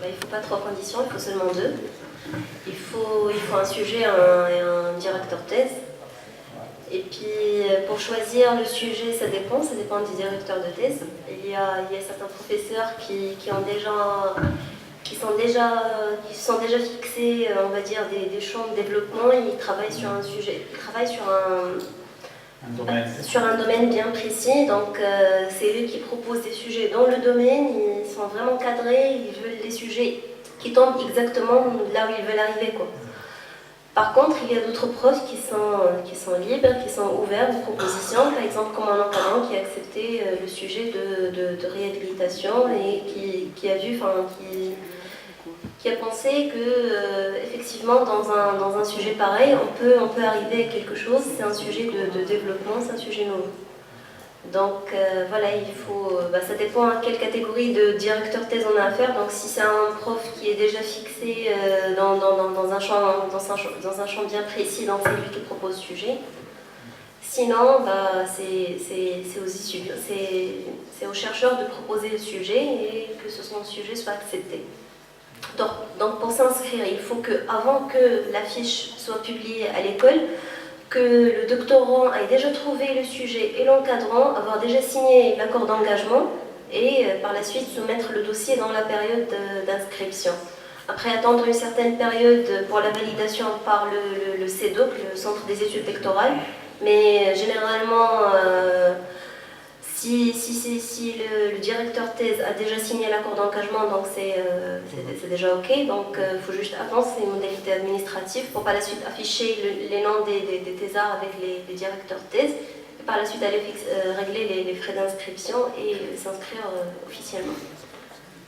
il ne faut pas trois conditions, il faut seulement deux. Il faut un sujet et un directeur thèse. Et puis pour choisir le sujet, ça dépend du directeur de thèse. Il y a certains professeurs qui sont déjà fixés, on va dire, des champs de développement. Ils travaillent sur un sujet, sur un domaine bien précis. Donc c'est eux qui proposent des sujets dans le domaine. Ils sont vraiment cadrés, ils veulent des sujets qui tombent exactement là où ils veulent arriver, quoi. Par contre, il y a d'autres profs qui sont libres, qui sont ouverts aux propositions, par exemple comme un encadrant qui a accepté le sujet de réhabilitation et qui a pensé que effectivement dans un sujet pareil, on peut arriver à quelque chose, c'est un sujet de développement, c'est un sujet nouveau. Donc voilà, ça dépend à quelle catégorie de directeur thèse on a affaire. Donc si c'est un prof qui est déjà fixé dans un champ bien précis, donc c'est lui qui propose le sujet. Sinon, c'est aux chercheurs de proposer le sujet et que son sujet soit accepté. Donc pour s'inscrire, il faut qu'avant que la fiche soit publiée à l'école, que le doctorant ait déjà trouvé le sujet et l'encadrant, avoir déjà signé l'accord d'engagement et par la suite soumettre le dossier dans la période d'inscription. Après, attendre une certaine période pour la validation par le CEDOC, le Centre des études doctorales, mais généralement, si le directeur thèse a déjà signé l'accord d'engagement, donc c'est déjà OK. Donc il faut juste attendre, c'est une modalité administrative pour par la suite afficher les noms des thésards avec les directeurs thèse. Et par la suite aller régler les frais d'inscription et s'inscrire officiellement.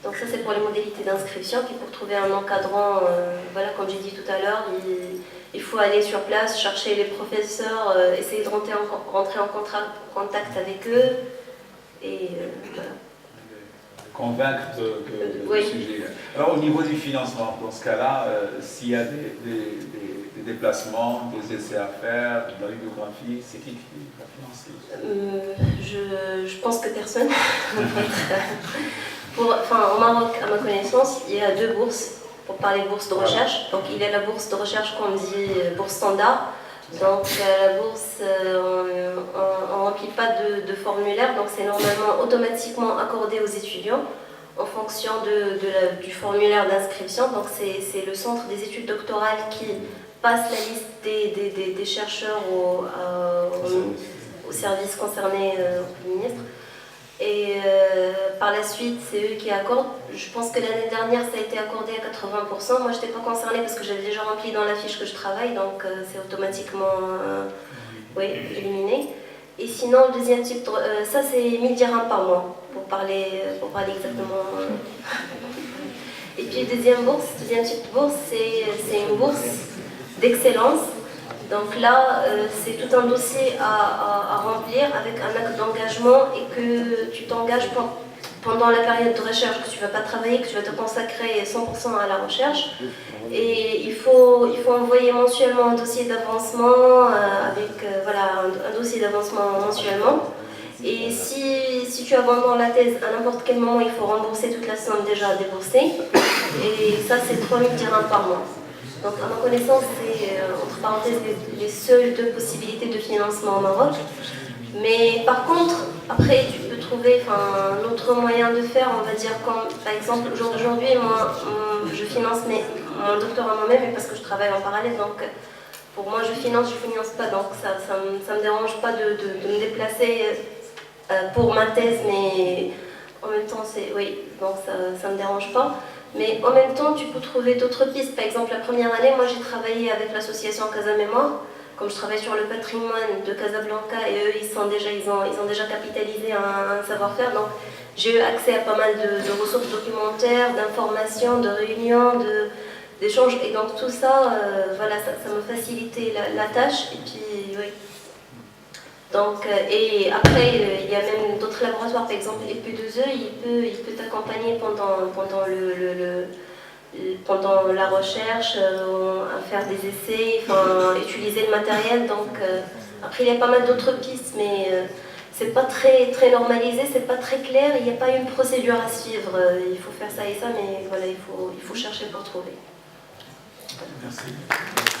Donc ça c'est pour les modalités d'inscription. Puis pour trouver un encadrant, voilà, comme j'ai dit tout à l'heure, il faut aller sur place, chercher les professeurs, essayer de rentrer en contact avec eux. Et voilà. Convaincre oui. du sujet. Alors au niveau du financement, dans ce cas-là, s'il y a des déplacements, des essais à faire, de la bibliographie, c'est qui va financer? Je pense que personne. Au Maroc, à ma connaissance, il y a 2 bourses, pour parler de bourse de recherche. Donc il y a la bourse de recherche qu'on dit bourse standard. Donc la bourse, on ne remplit pas de formulaire, donc c'est normalement automatiquement accordé aux étudiants en fonction du formulaire d'inscription. Donc c'est le centre des études doctorales qui passe la liste des chercheurs au service concerné au ministre. Et par la suite, c'est eux qui accordent. Je pense que l'année dernière, ça a été accordé à 80%. Moi, je n'étais pas concernée parce que j'avais déjà rempli dans la fiche que je travaille, donc c'est automatiquement éliminé. Et sinon, le deuxième type, ça c'est 1000 dirhams par mois, pour parler exactement. Et puis, deuxième type de bourse, c'est une bourse d'excellence. Donc là, c'est tout un dossier à remplir avec un acte d'engagement et que tu t'engages pendant la période de recherche, que tu ne vas pas travailler, que tu vas te consacrer 100% à la recherche. Et il faut envoyer mensuellement un dossier d'avancement un dossier d'avancement mensuellement. Et si tu abandonnes la thèse à n'importe quel moment, il faut rembourser toute la somme déjà déboursée. Et ça, c'est 3000 dirhams par mois. Donc, à ma connaissance, c'est, entre parenthèses, les seules 2 possibilités de financement au Maroc. Mais par contre, après, tu peux trouver un autre moyen de faire, on va dire, comme par exemple, aujourd'hui, moi, je finance mon doctorat moi-même, mais parce que je travaille en parallèle. Donc, pour moi, je finance pas. Donc, ça me dérange pas de me déplacer pour ma thèse, mais en même temps, donc ça me dérange pas. Mais en même temps, tu peux trouver d'autres pistes. Par exemple, la première année, moi j'ai travaillé avec l'association Casa Mémoire, comme je travaille sur le patrimoine de Casablanca, et eux, ils ont déjà capitalisé un savoir-faire. Donc j'ai eu accès à pas mal de ressources documentaires, d'informations, de réunions, d'échanges. Et donc tout ça, ça me facilitait la tâche. Et puis, oui. Donc, et après, il y a même d'autres laboratoires, par exemple l'EP2E, il peut t'accompagner pendant la recherche, à faire des essais, utiliser le matériel. Donc, après, il y a pas mal d'autres pistes, mais c'est pas très normalisé, c'est pas très clair, il n'y a pas une procédure à suivre. Il faut faire ça et ça, mais voilà, il faut chercher pour trouver. Merci.